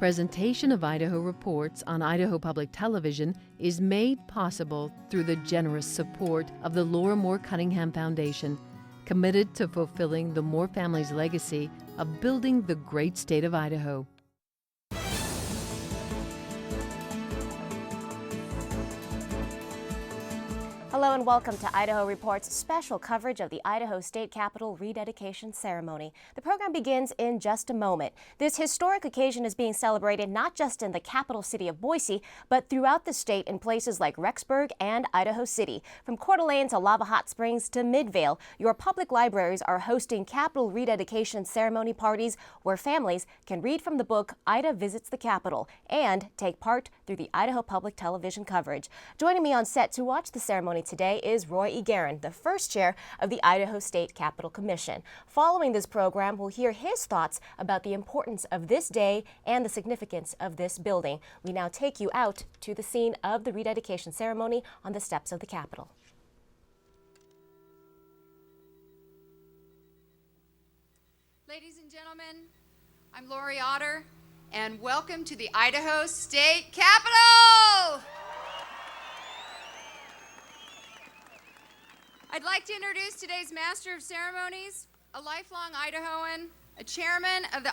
Presentation of Idaho Reports on Idaho Public Television is made possible through the generous support of the Laura Moore Cunningham Foundation, committed to fulfilling the Moore family's legacy of building the great state of Idaho. Hello and welcome to Idaho Reports' special coverage of the Idaho State Capitol rededication ceremony. The program begins in just a moment. This historic occasion is being celebrated not just in the capital city of Boise, but throughout the state in places like Rexburg and Idaho City. From Coeur d'Alene to Lava Hot Springs to Midvale, your public libraries are hosting Capitol rededication ceremony parties where families can read from the book Ida Visits the Capitol and take part through the Idaho Public Television coverage. Joining me on set to watch the ceremony today is Roy Eiguren, the first chair of the Idaho State Capitol Commission. Following this program, we'll hear his thoughts about the importance of this day and the significance of this building. We now take you out to the scene of the rededication ceremony on the steps of the Capitol. Ladies and gentlemen, I'm Roy Eiguren, and welcome to the Idaho State Capitol! I'd like to introduce today's Master of Ceremonies, a lifelong Idahoan, chairman of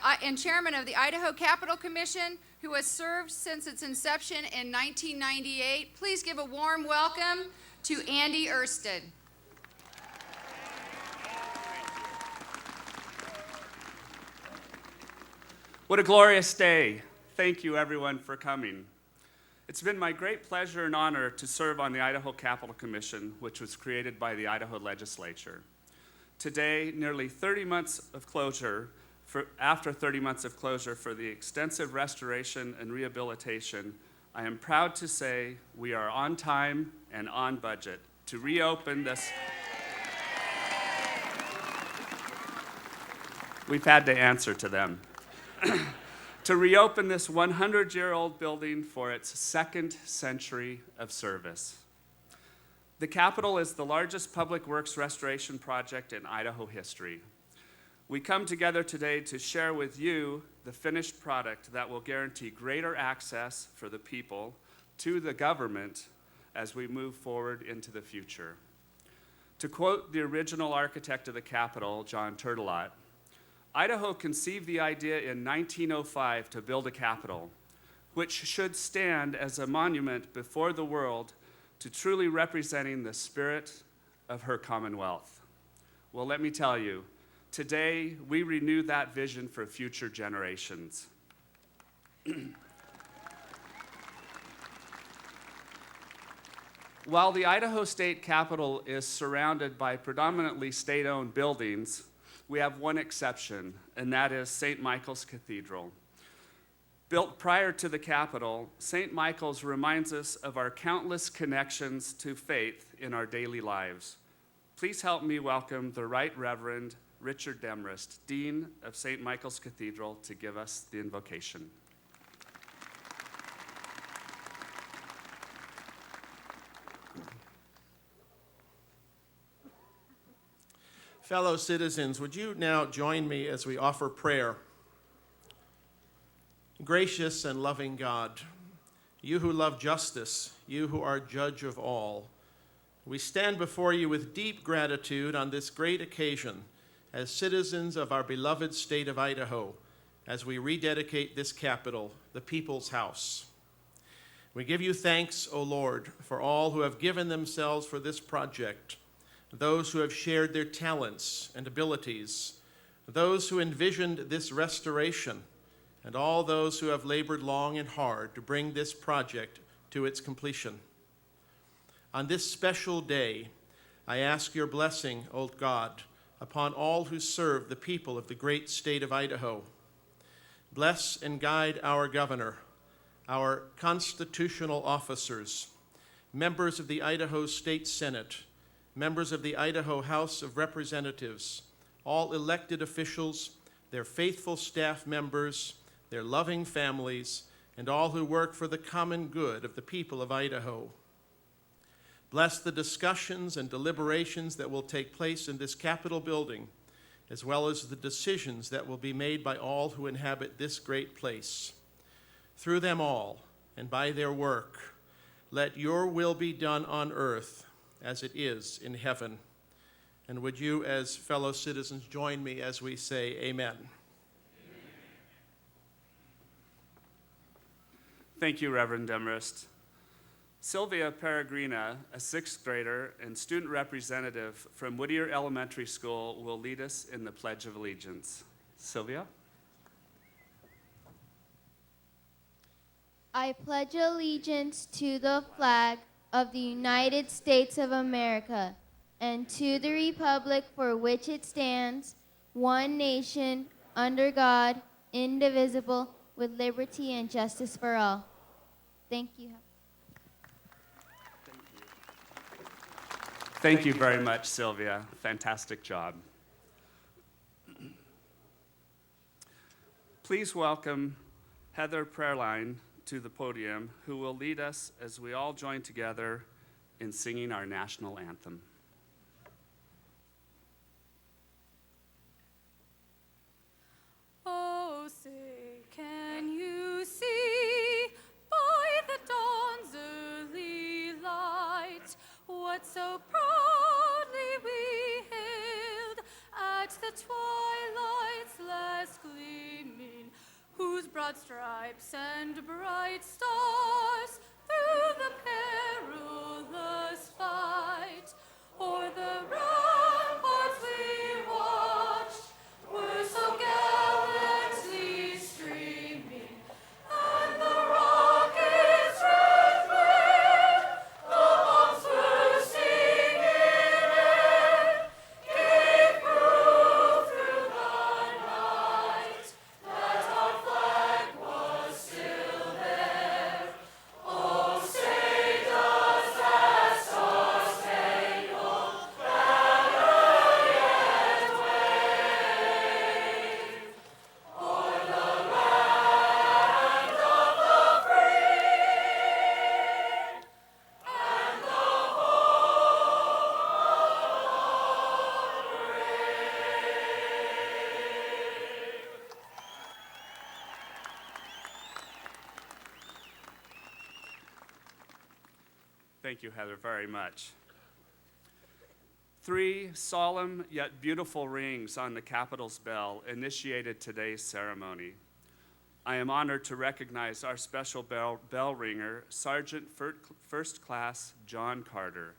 the Idaho Capitol Commission, who has served since its inception in 1998. Please give a warm welcome to Andy Ersted. What a glorious day. Thank you, everyone, for coming. It's been my great pleasure and honor to serve on the Idaho Capitol Commission, which was created by the Idaho Legislature. Today, nearly 30 months of closure, after 30 months of closure for the extensive restoration and rehabilitation, I am proud to say we are on time and on budget to reopen this. We've had to answer to them. To reopen this 100-year-old building for its second century of service. The Capitol is the largest public works restoration project in Idaho history. We come together today to share with you the finished product that will guarantee greater access for the people to the government as we move forward into the future. To quote the original architect of the Capitol, John Turtelot, Idaho conceived the idea in 1905 to build a capitol, which should stand as a monument before the world to truly representing the spirit of her commonwealth. Well, let me tell you, today we renew that vision for future generations. While the Idaho State Capitol is surrounded by predominantly state-owned buildings, we have one exception, and that is St. Michael's Cathedral. Built prior to the Capitol, St. Michael's reminds us of our countless connections to faith in our daily lives. Please help me welcome the Right Reverend Richard Demrist, Dean of St. Michael's Cathedral, to give us the invocation. Fellow citizens, would you now join me as we offer prayer? Gracious and loving God, you who love justice, you who are judge of all, we stand before you with deep gratitude on this great occasion as citizens of our beloved state of Idaho, as we rededicate this Capitol, the People's House. We give you thanks, O Lord, for all who have given themselves for this project, those who have shared their talents and abilities, those who envisioned this restoration, and all those who have labored long and hard to bring this project to its completion. On this special day, I ask your blessing, O God, upon all who serve the people of the great state of Idaho. Bless and guide our governor, our constitutional officers, members of the Idaho State Senate, members of the Idaho House of Representatives, all elected officials, their faithful staff members, their loving families, and all who work for the common good of the people of Idaho. Bless the discussions and deliberations that will take place in this Capitol building, as well as the decisions that will be made by all who inhabit this great place. Through them all, and by their work, let your will be done on earth as it is in heaven. And would you, as fellow citizens, join me as we say amen. Thank you, Reverend Demarest. Sylvia Peregrina, a sixth grader and student representative from Whittier Elementary School, will lead us in the Pledge of Allegiance. Sylvia? I pledge allegiance to the flag of the United States of America and to the republic for which it stands, one nation, under God, indivisible, with liberty and justice for all. Thank you. Thank you very much, Sylvia. Fantastic job. Please welcome Heather Prayerline to the podium, who will lead us as we all join together in singing our national anthem. Oh, say, can you see by the dawn's early light what so proudly we hailed at the twilight's last gleaming, whose broad stripes and bright stars through the perilous fight o'er the ramparts we watched were so gallantly streaming, and the rockets' red glare, the bombs bursting in air, gave proof through the night that our flag was still there. Oh, say does that star-spangled banner yet wave o'er the land of the free and the home of the brave? Thank you, Heather, very much. 3 solemn yet beautiful rings on the Capitol's bell initiated today's ceremony. I am honored to recognize our special bell ringer, Sergeant First Class John Carter.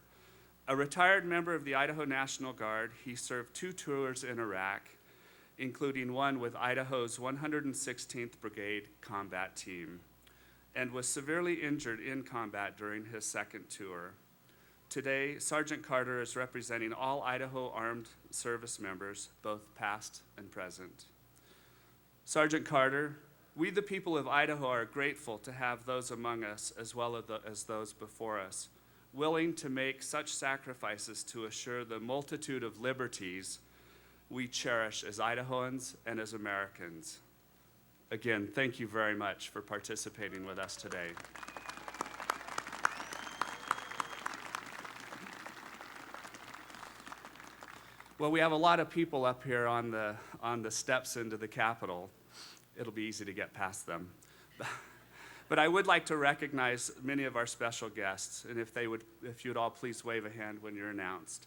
A retired member of the Idaho National Guard, he served 2 tours in Iraq, including one with Idaho's 116th Brigade combat team, and was severely injured in combat during his second tour. Today, Sergeant Carter is representing all Idaho Armed Service members, both past and present. Sergeant Carter, we the people of Idaho are grateful to have those among us, as well as those before us, willing to make such sacrifices to assure the multitude of liberties we cherish as Idahoans and as Americans. Again, thank you very much for participating with us today. Well, we have a lot of people up here on the steps into the Capitol. It'll be easy to get past them. But I would like to recognize many of our special guests, and if you'd all please wave a hand when you're announced.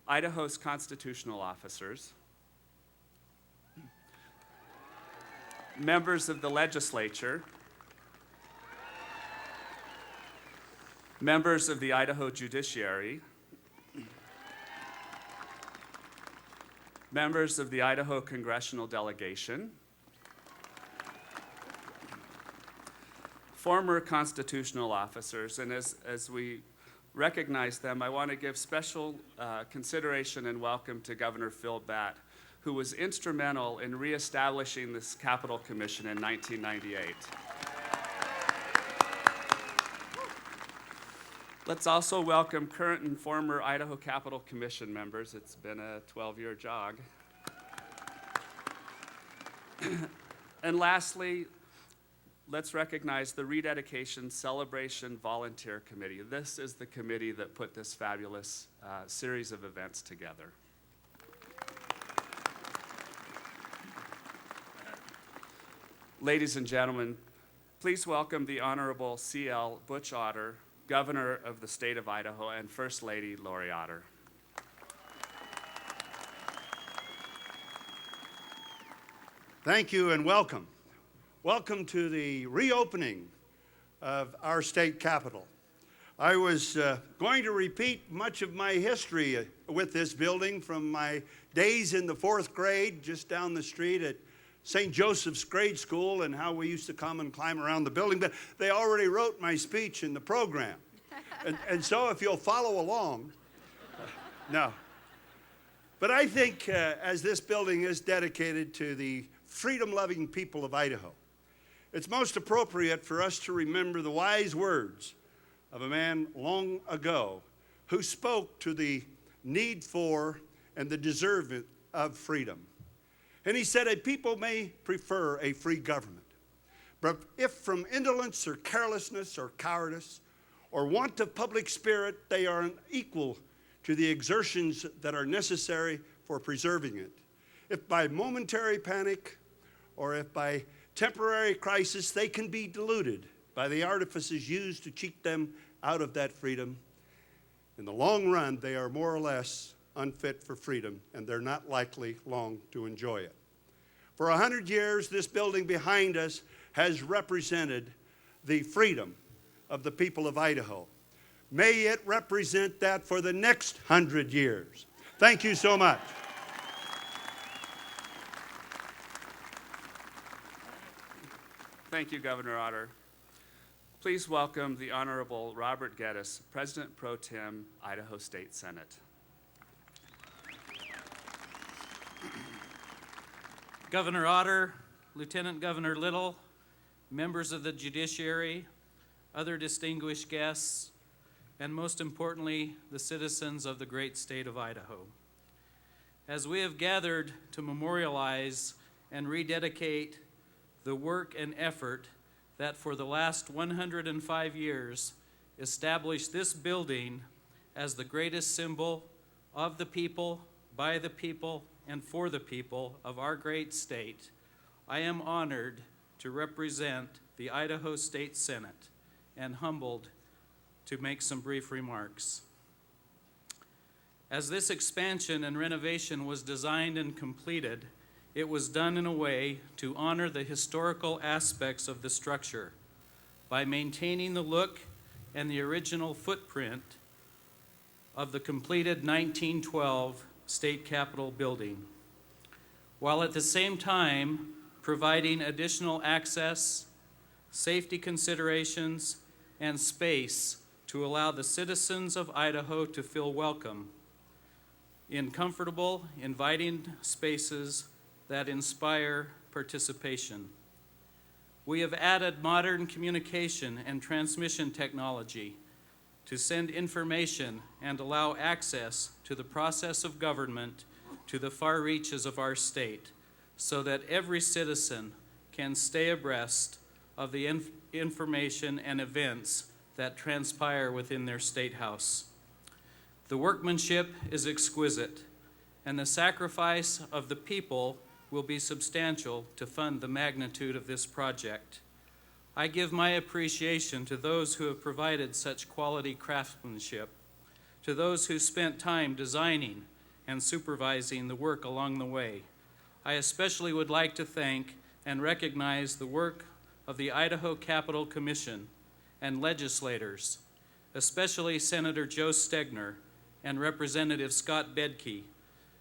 Idaho's constitutional officers, members of the legislature, members of the Idaho judiciary, members of the Idaho congressional delegation, former constitutional officers, and as we recognize them, I want to give special consideration and welcome to Governor Phil Batt, who was instrumental in reestablishing this Capitol Commission in 1998. Let's also welcome current and former Idaho Capitol Commission members. It's been a 12-year jog. And lastly, let's recognize the Rededication Celebration Volunteer Committee. This is the committee that put this fabulous series of events together. Ladies and gentlemen, Please welcome the Honorable C.L. Butch Otter, Governor of the State of Idaho, and First Lady Lori Otter. Thank you and welcome. Welcome to the reopening of our state capitol. I was going to repeat much of my history with this building from my days in the 4th grade just down the street at St. Joseph's Grade School and how we used to come and climb around the building, but they already wrote my speech in the program. And so if you'll follow along, no. But I think as this building is dedicated to the freedom-loving people of Idaho, it's most appropriate for us to remember the wise words of a man long ago who spoke to the need for and the deserve of freedom. And he said, a people may prefer a free government, but if from indolence or carelessness or cowardice or want of public spirit, they are unequal to the exertions that are necessary for preserving it. If by momentary panic or if by temporary crisis they can be deluded by the artifices used to cheat them out of that freedom, in the long run they are more or less unfit for freedom, and they're not likely long to enjoy it. For 100 years, this building behind us has represented the freedom of the people of Idaho. May it represent that for the next 100 years. Thank you so much. Thank you, Governor Otter. Please welcome the Honorable Robert Geddes, President Pro Tem, Idaho State Senate. Governor Otter, Lieutenant Governor Little, members of the judiciary, other distinguished guests, and most importantly, the citizens of the great state of Idaho. As we have gathered to memorialize and rededicate the work and effort that for the last 105 years established this building as the greatest symbol of the people, by the people, and for the people of our great state, I am honored to represent the Idaho State Senate and humbled to make some brief remarks. As this expansion and renovation was designed and completed, it was done in a way to honor the historical aspects of the structure by maintaining the look and the original footprint of the completed 1912 State Capitol building, while at the same time providing additional access, safety considerations, and space to allow the citizens of Idaho to feel welcome in comfortable, inviting spaces that inspire participation. We have added modern communication and transmission technology to send information and allow access to the process of government to the far reaches of our state, so that every citizen can stay abreast of the information and events that transpire within their state house. The workmanship is exquisite, and the sacrifice of the people will be substantial to fund the magnitude of this project. I give my appreciation to those who have provided such quality craftsmanship, to those who spent time designing and supervising the work along the way. I especially would like to thank and recognize the work of the Idaho Capitol Commission and legislators, especially Senator Joe Stegner and Representative Scott Bedke,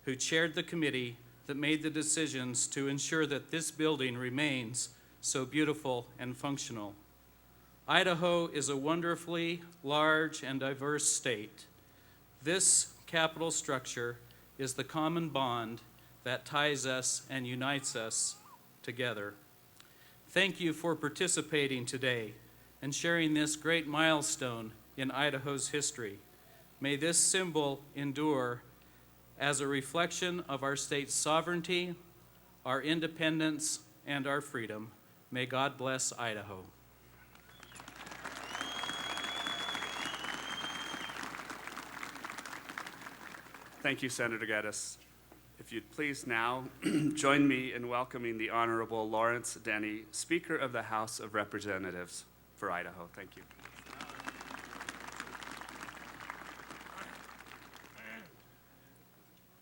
who chaired the committee that made the decisions to ensure that this building remains so beautiful and functional. Idaho is a wonderfully large and diverse state. This Capitol structure is the common bond that ties us and unites us together. Thank you for participating today and sharing this great milestone in Idaho's history. May this symbol endure as a reflection of our state's sovereignty, our independence, and our freedom. May God bless Idaho. Thank you, Senator Geddes. If you'd please now join me in welcoming the Honorable Lawrence Denny, Speaker of the House of Representatives for Idaho. Thank you.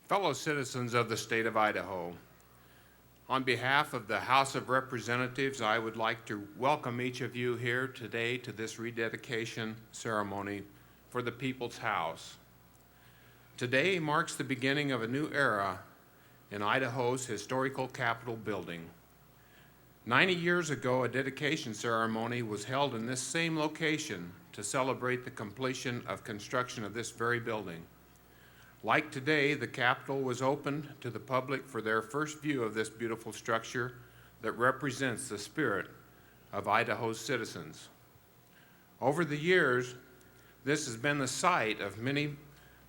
Fellow citizens of the state of Idaho, on behalf of the House of Representatives, I would like to welcome each of you here today to this rededication ceremony for the People's House. Today marks the beginning of a new era in Idaho's historical Capitol building. 90 years ago, a dedication ceremony was held in this same location to celebrate the completion of construction of this very building. Like today, the Capitol was opened to the public for their first view of this beautiful structure that represents the spirit of Idaho's citizens. Over the years, this has been the site of many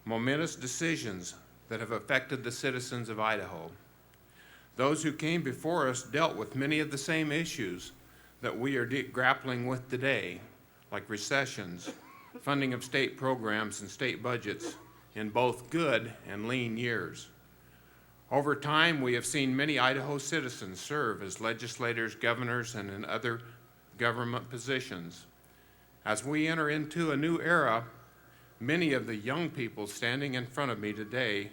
momentous decisions that have affected the citizens of Idaho. Those who came before us dealt with many of the same issues that we are grappling with today, like recessions, funding of state programs and state budgets, in both good and lean years. Over time, we have seen many Idaho citizens serve as legislators, governors, and in other government positions. As we enter into a new era, many of the young people standing in front of me today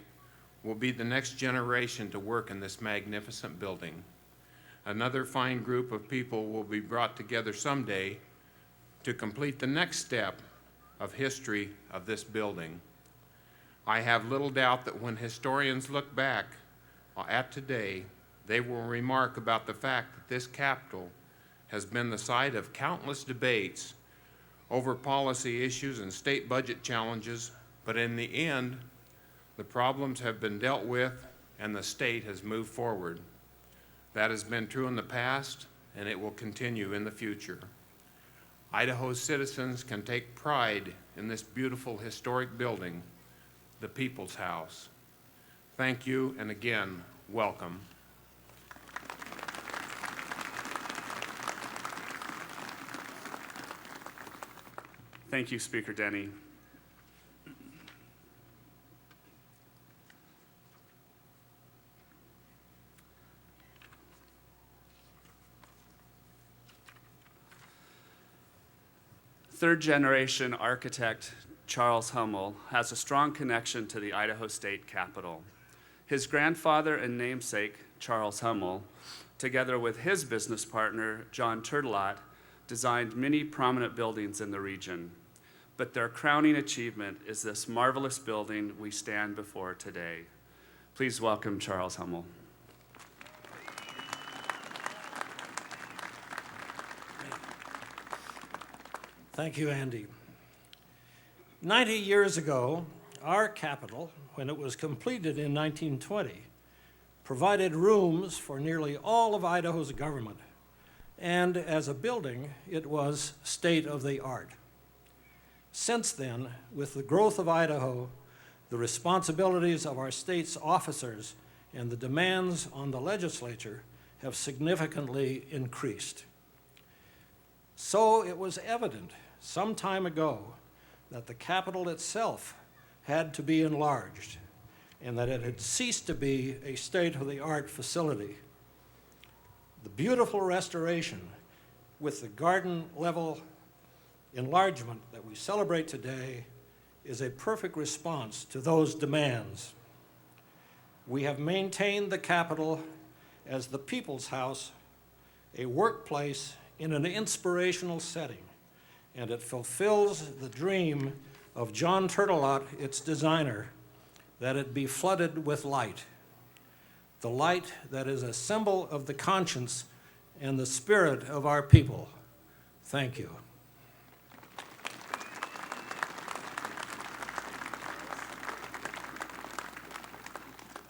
will be the next generation to work in this magnificent building. Another fine group of people will be brought together someday to complete the next step of history of this building. I have little doubt that when historians look back at today, they will remark about the fact that this Capitol has been the site of countless debates over policy issues and state budget challenges, but in the end, the problems have been dealt with and the state has moved forward. That has been true in the past, and it will continue in the future. Idaho's citizens can take pride in this beautiful historic building, the People's House. Thank you, and again, welcome. Thank you, Speaker Denny. Third-generation architect Charles Hummel has a strong connection to the Idaho State Capitol. His grandfather and namesake, Charles Hummel, together with his business partner, John Turtelot, designed many prominent buildings in the region. But their crowning achievement is this marvelous building we stand before today. Please welcome Charles Hummel. Thank you, Andy. 90 years ago, our Capitol, when it was completed in 1920, provided rooms for nearly all of Idaho's government, and as a building, it was state-of-the-art. Since then, with the growth of Idaho, the responsibilities of our state's officers and the demands on the legislature have significantly increased. So it was evident some time ago that the Capitol itself had to be enlarged and that it had ceased to be a state-of-the-art facility. The beautiful restoration with the garden-level enlargement that we celebrate today is a perfect response to those demands. We have maintained the Capitol as the People's House, a workplace in an inspirational setting, and it fulfills the dream of John Turtelot, its designer, that it be flooded with light, the light that is a symbol of the conscience and the spirit of our people. Thank you.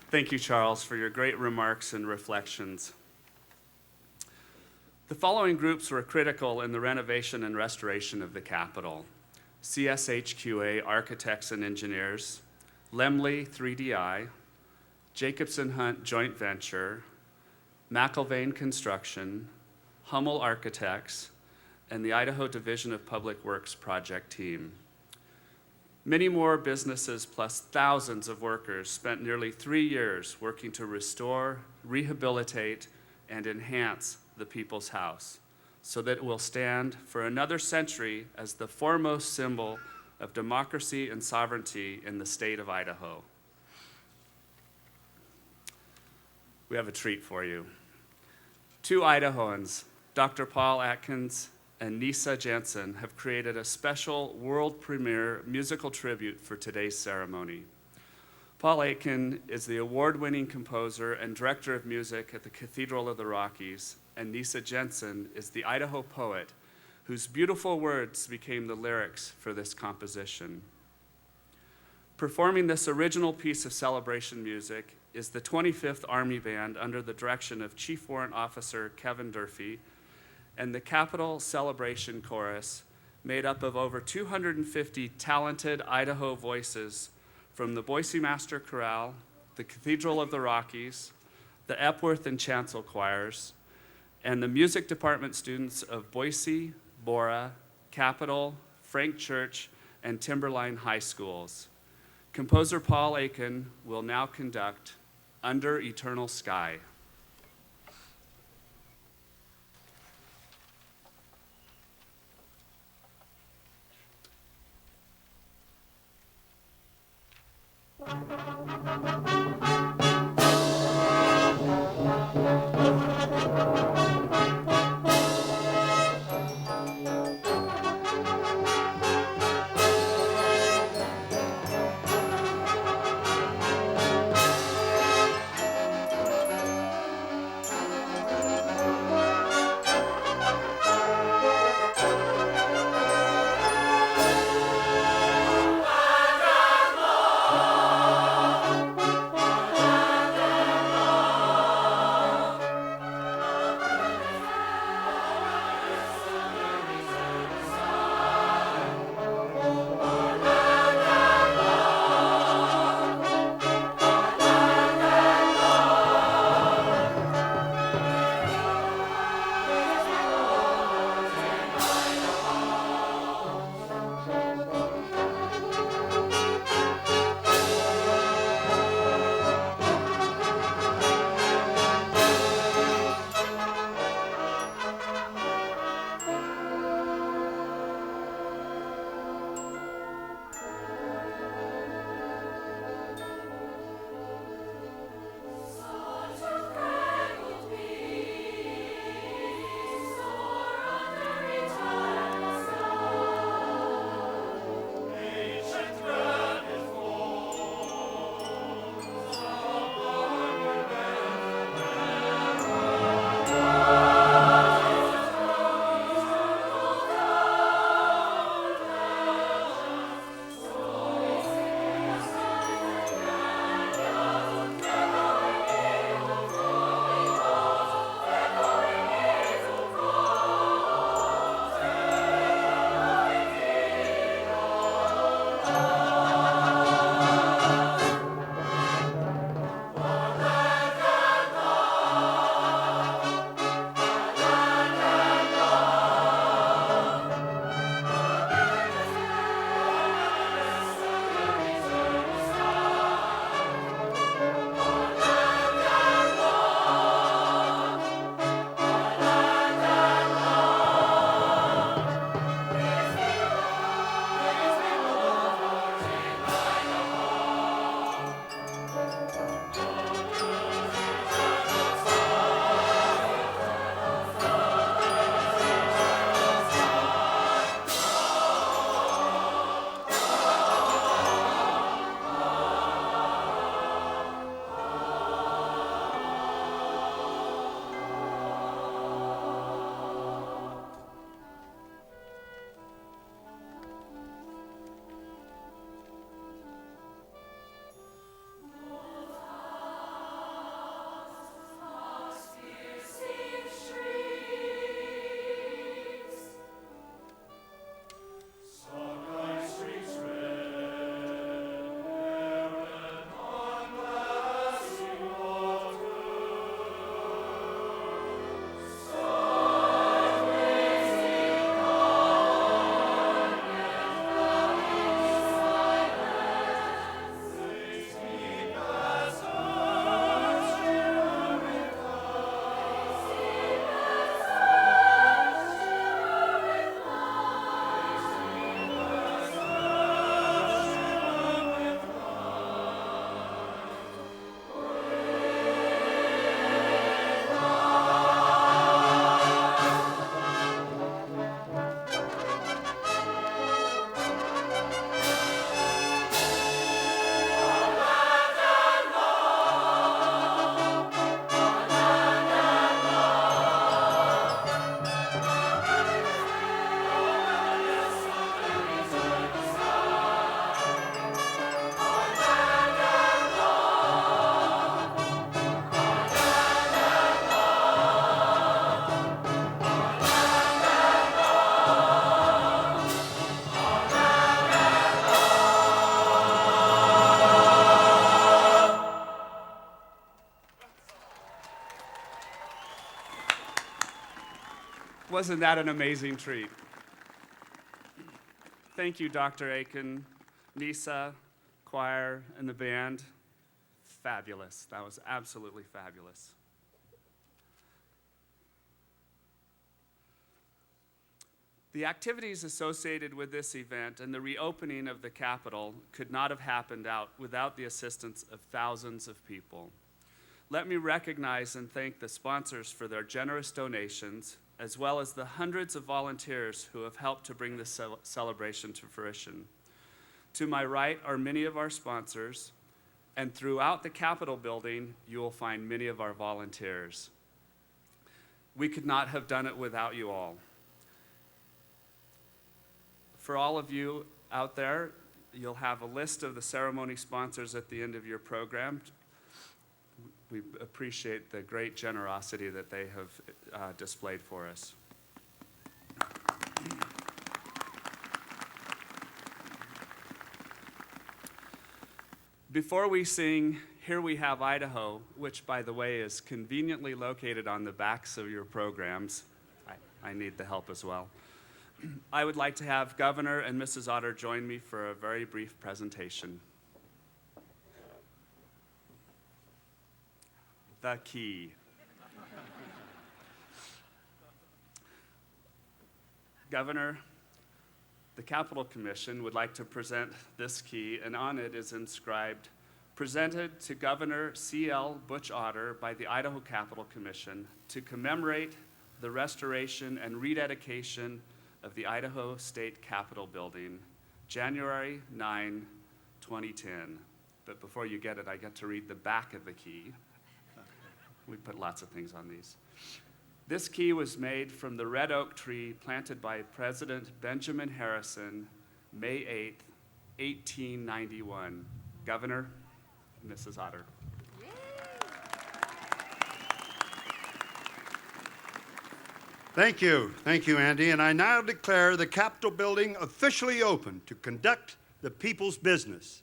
Thank you, Charles, for your great remarks and reflections. The following groups were critical in the renovation and restoration of the Capitol: CSHQA Architects and Engineers, Lemley 3DI, Jacobson Hunt Joint Venture, McIlvain Construction, Hummel Architects, and the Idaho Division of Public Works project team. Many more businesses plus thousands of workers spent nearly 3 years working to restore, rehabilitate, and enhance the People's House so that it will stand for another century as the foremost symbol of democracy and sovereignty in the state of Idaho. We have a treat for you. 2 Idahoans, Dr. Paul Atkins and Nisa Jensen, have created a special world premiere musical tribute for today's ceremony. Paul Aitken is the award-winning composer and director of music at the Cathedral of the Rockies, and Nisa Jensen is the Idaho poet whose beautiful words became the lyrics for this composition. Performing this original piece of celebration music is the 25th Army Band under the direction of Chief Warrant Officer Kevin Durfee, and the Capitol Celebration Chorus, made up of over 250 talented Idaho voices from the Boise Master Chorale, the Cathedral of the Rockies, the Epworth and Chancel choirs, and the music department students of Boise, Bora, Capitol, Frank Church, and Timberline High Schools. Composer Paul Aitken will now conduct Under Eternal Sky. Wasn't that an amazing treat? Thank you, Dr. Aiken, Nisa, choir, and the band. Fabulous. That was absolutely fabulous. The activities associated with this event and the reopening of the Capitol could not have happened without the assistance of thousands of people. Let me recognize and thank the sponsors for their generous donations, as well as the hundreds of volunteers who have helped to bring this celebration to fruition. To my right are many of our sponsors, and throughout the Capitol building, you will find many of our volunteers. We could not have done it without you all. For all of you out there, you'll have a list of the ceremony sponsors at the end of your program. We appreciate the great generosity that they have displayed for us. Before we sing Here We Have Idaho, which, by the way, is conveniently located on the backs of your programs, I need the help as well. I would like to have Governor and Mrs. Otter join me for a very brief presentation. The key. Governor, the Capitol Commission would like to present this key, and on it is inscribed, "Presented to Governor C.L. Butch Otter by the Idaho Capitol Commission to commemorate the restoration and rededication of the Idaho State Capitol building, January 9, 2010. But before you get it, I get to read the back of the key. We put lots of things on these. This key was made from the red oak tree planted by President Benjamin Harrison, May 8, 1891. Governor, Mrs. Otter. Thank you, Andy. And I now declare the Capitol building officially open to conduct the people's business.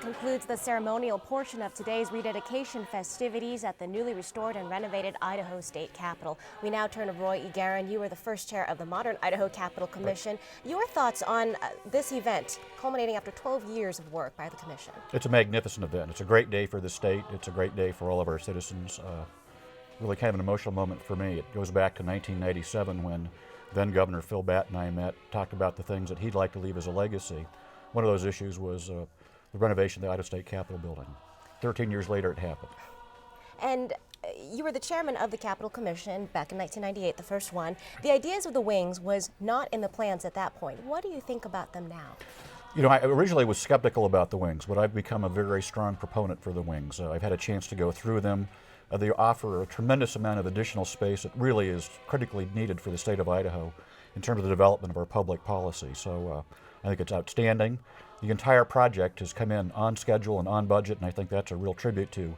Concludes the ceremonial portion of today's rededication festivities at the newly restored and renovated Idaho State Capitol. We now turn to Roy Eiguren. You are the first chair of the modern Idaho Capitol Commission. Your thoughts on this event, culminating after 12 years of work by the Commission? It's a magnificent event. It's a great day for the state. It's a great day for all of our citizens. Really kind of an emotional moment for me. It goes back to 1997 when then Governor Phil Batt and I met, talked about the things that he'd like to leave as a legacy. One of those issues was the renovation of the Idaho State Capitol building. 13 years later, it happened. And you were the chairman of the Capitol Commission back in 1998, the first one. The ideas of the wings was not in the plans at that point. What do you think about them now? You know, I originally was skeptical about the wings, but I've become a very strong proponent for the wings. I've had a chance to go through them. They offer a tremendous amount of additional space that really is critically needed for the state of Idaho in terms of the development of our public policy. So I think it's outstanding. The entire project has come in on schedule and on budget, and I think that's a real tribute to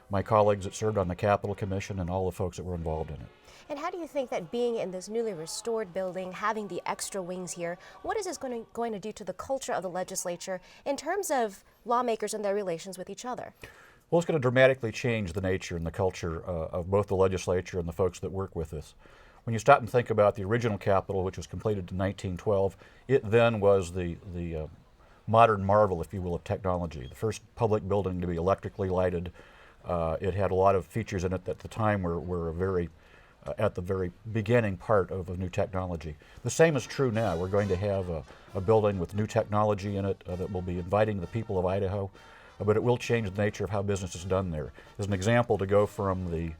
my colleagues that served on the Capitol Commission and all the folks that were involved in it. And how do you think that being in this newly restored building, having the extra wings here, what is this going to do to the culture of the legislature in terms of lawmakers and their relations with each other? Well, it's going to dramatically change the nature and the culture of both the legislature and the folks that work with us. When you stop and think about the original Capitol, which was completed in 1912, it then was the modern marvel, if you will, of technology. The first public building to be electrically lighted. It had a lot of features in it that at the time were very, at the very beginning part of a new technology. The same is true now. We're going to have a building with new technology in it that will be inviting the people of Idaho, but it will change the nature of how business is done there. As an example, to go from the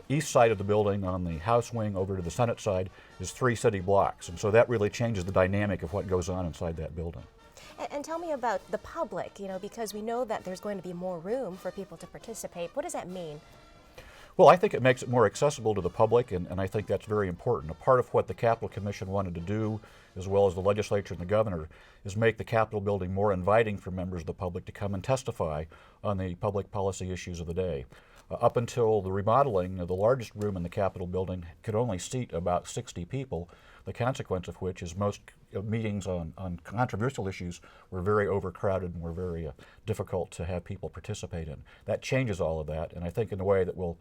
east side of the building on the House wing over to the Senate side is 3 city blocks, and so that really changes the dynamic of what goes on inside that building. And tell me about the public, because we know that there's going to be more room for people to participate. What does that mean? Well, I think it makes it more accessible to the public, and I think that's very important. A part of what the Capitol Commission wanted to do, as well as the legislature and the governor, is make the Capitol building more inviting for members of the public to come and testify on the public policy issues of the day. Up until the remodeling, the largest room in the Capitol building could only seat about 60 people, the consequence of which is most meetings on controversial issues were very overcrowded and were very difficult to have people participate in. That changes all of that, and I think in a way that will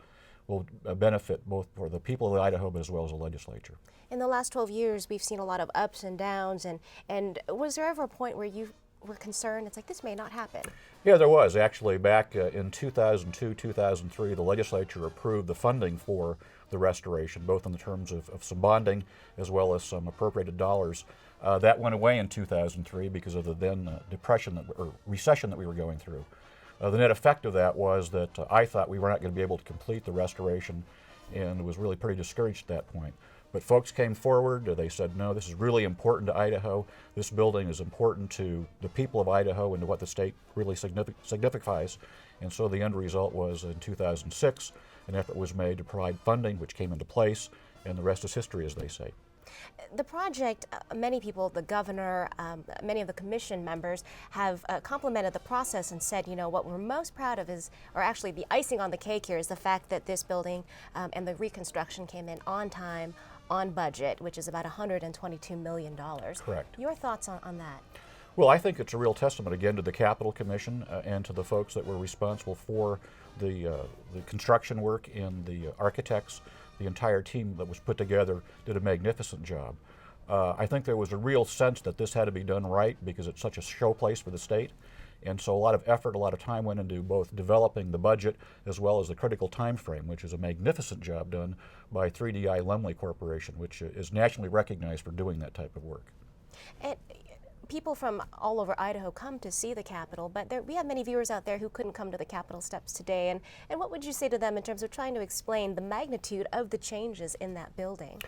benefit both for the people of Idaho but as well as the legislature. In the last 12 years, we've seen a lot of ups and downs, and was there ever a point where you were concerned? It's like, this may not happen. Yeah, there was. Actually, back in 2002, 2003, the legislature approved the funding for the restoration, both in the terms of some bonding as well as some appropriated dollars. That went away in 2003 because of the then recession that we were going through. The net effect of that was that I thought we were not going to be able to complete the restoration, and was really pretty discouraged at that point. But folks came forward. They said, no, this is really important to Idaho. This building is important to the people of Idaho and to what the state really signifies. And so the end result was in 2006, an effort was made to provide funding, which came into place, and the rest is history, as they say. The project, many people, the governor, many of the commission members have complimented the process and said, you know, what we're most proud of is, or actually the icing on the cake here, is the fact that this building and the reconstruction came in on time, on budget, which is about $122 million. Correct. Your thoughts on that? Well, I think it's a real testament, again, to the Capitol Commission and to the folks that were responsible for the construction work and the architects. The entire team that was put together did a magnificent job. I think there was a real sense that this had to be done right because it's such a showplace for the state. And so a lot of effort, a lot of time went into both developing the budget as well as the critical time frame, which is a magnificent job done by 3DI Lumley Corporation, which is nationally recognized for doing that type of work. And people from all over Idaho come to see the Capitol, but we have many viewers out there who couldn't come to the Capitol steps today. And what would you say to them in terms of trying to explain the magnitude of the changes in that building?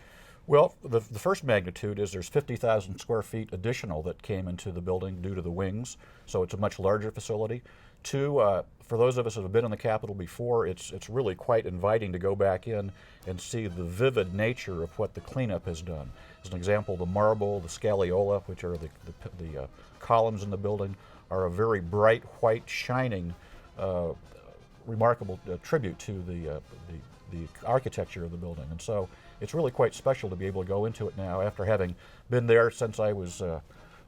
Well, the first magnitude is there's 50,000 square feet additional that came into the building due to the wings, so it's a much larger facility. Two, for those of us that have been in the Capitol before, it's really quite inviting to go back in and see the vivid nature of what the cleanup has done. As an example, the marble, the scagliola, which are the columns in the building, are a very bright, white, shining, remarkable tribute to the architecture of the building. And so it's really quite special to be able to go into it now after having been there since I was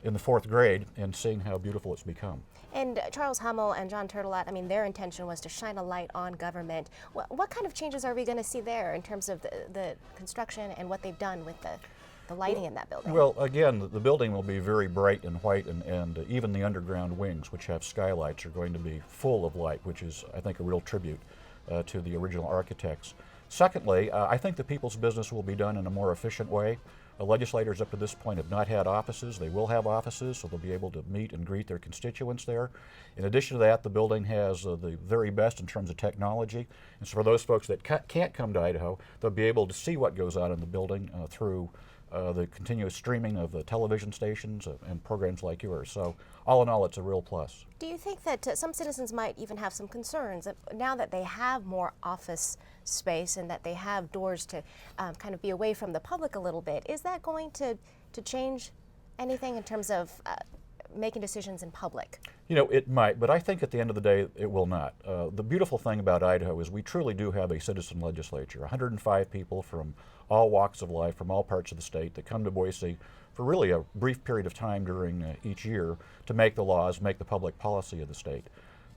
in the 4th grade and seeing how beautiful it's become. And Charles Hummel and John Turtelot, I mean, their intention was to shine a light on government. What kind of changes are we going to see there in terms of the construction and what they've done with the lighting in that building? Well, again, the building will be very bright and white, and even the underground wings, which have skylights, are going to be full of light, which is, I think, a real tribute to the original architects. Secondly, I think the people's business will be done in a more efficient way. Legislators up to this point have not had offices. They will have offices, so they'll be able to meet and greet their constituents there. In addition to that, the building has the very best in terms of technology. And so for those folks that can't come to Idaho, they'll be able to see what goes on in the building through the continuous streaming of the television stations and programs like yours. So all in all, it's a real plus. Do you think that some citizens might even have some concerns that now that they have more office space and that they have doors to kind of be away from the public a little bit, is that going to change anything in terms of making decisions in public? You know, it might, but I think at the end of the day, it will not. The beautiful thing about Idaho is we truly do have a citizen legislature, 105 people from all walks of life, from all parts of the state that come to Boise for really a brief period of time during each year to make the laws, make the public policy of the state.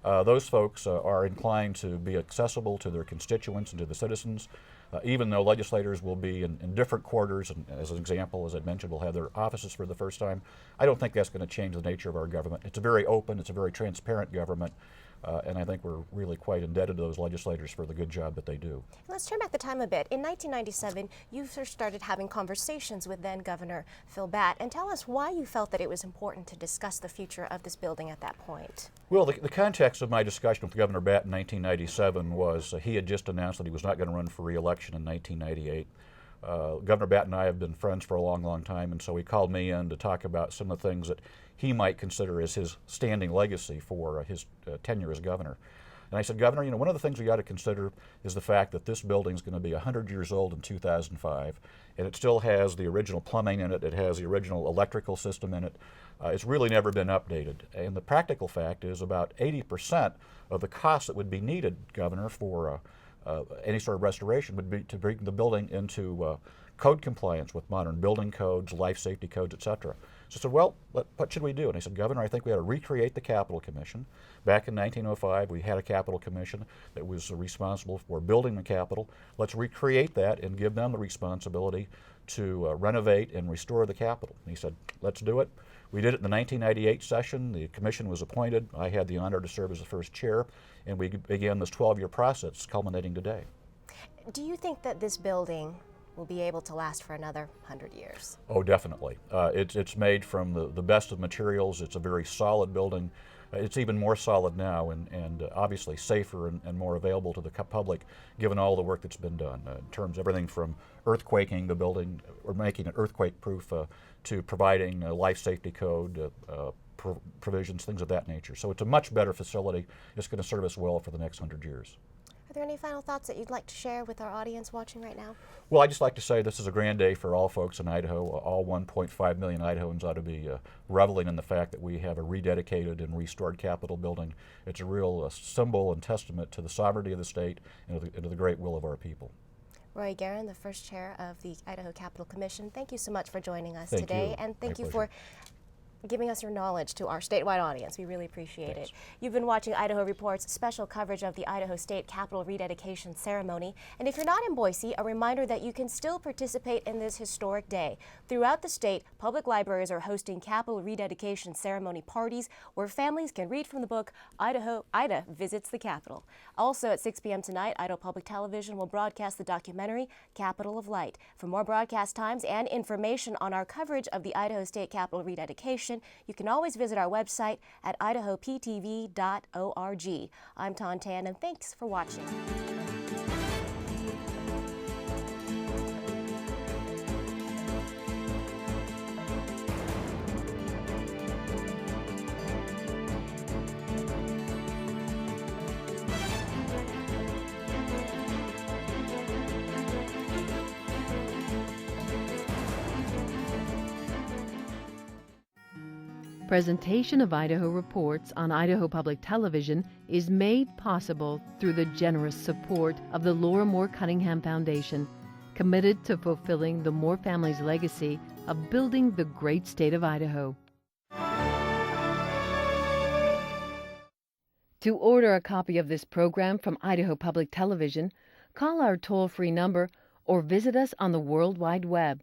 Those folks are inclined to be accessible to their constituents and to the citizens, even though legislators will be in different quarters, and as an example, as I mentioned, will have their offices for the first time. I don't think that's going to change the nature of our government. It's a very open, it's a very transparent government, and I think we're really quite indebted to those legislators for the good job that they do. Let's turn back the time a bit. In 1997, you first started having conversations with then Governor Phil Batt, and tell us why you felt that it was important to discuss the future of this building at that point. Well, the context of my discussion with Governor Batt in 1997 was he had just announced that he was not going to run for re-election in 1998. Governor Batt and I have been friends for a long, long time, and so he called me in to talk about some of the things that he might consider as his standing legacy for his tenure as governor. And I said, Governor, one of the things we got to consider is the fact that this building is going to be 100 years old in 2005, and it still has the original plumbing in it. It has the original electrical system in it. It's really never been updated. And the practical fact is about 80% of the cost that would be needed, Governor, for any sort of restoration would be to bring the building into code compliance with modern building codes, life safety codes, et cetera. So I said, well, what should we do? And I said, Governor, I think we ought to recreate the Capitol Commission. Back in 1905, we had a Capitol Commission that was responsible for building the Capitol. Let's recreate that and give them the responsibility to renovate and restore the Capitol. And he said, let's do it. We did it in the 1998 session. The commission was appointed. I had the honor to serve as the first chair, and we began this 12-year process culminating today. Do you think that this building will be able to last for another 100 years? Oh, definitely. It's made from the best of materials. It's a very solid building. It's even more solid now and obviously safer and more available to the public given all the work that's been done in terms of everything from earthquaking the building or making it earthquake-proof to providing life safety code provisions, things of that nature. So it's a much better facility. It's going to serve us well for the next 100 years. Are there any final thoughts that you'd like to share with our audience watching right now? Well, I'd just like to say this is a grand day for all folks in Idaho. All 1.5 million Idahoans ought to be reveling in the fact that we have a rededicated and restored Capitol building. It's a real symbol and testament to the sovereignty of the state and to the great will of our people. Roy Eiguren, the first chair of the Idaho Capitol Commission, thank you so much for joining us Thank today. you. And thank My you pleasure. for giving us your knowledge to our statewide audience. We really appreciate Thanks. it. You've been watching Idaho Reports special coverage of the Idaho State Capitol rededication ceremony. And if you're not in Boise, a reminder that you can still participate in this historic day. Throughout the state, public libraries are hosting Capitol rededication ceremony parties where families can read from the book Ida Visits the Capitol. Also at 6 p.m. tonight, Idaho Public Television will broadcast the documentary Capitol of Light. For more broadcast times and information on our coverage of the Idaho State Capitol rededication, you can always visit our website at idahoptv.org. I'm Ton Tan, and thanks for watching. Presentation of Idaho Reports on Idaho Public Television is made possible through the generous support of the Laura Moore Cunningham Foundation, committed to fulfilling the Moore family's legacy of building the great state of Idaho. To order a copy of this program from Idaho Public Television, call our toll-free number or visit us on the World Wide Web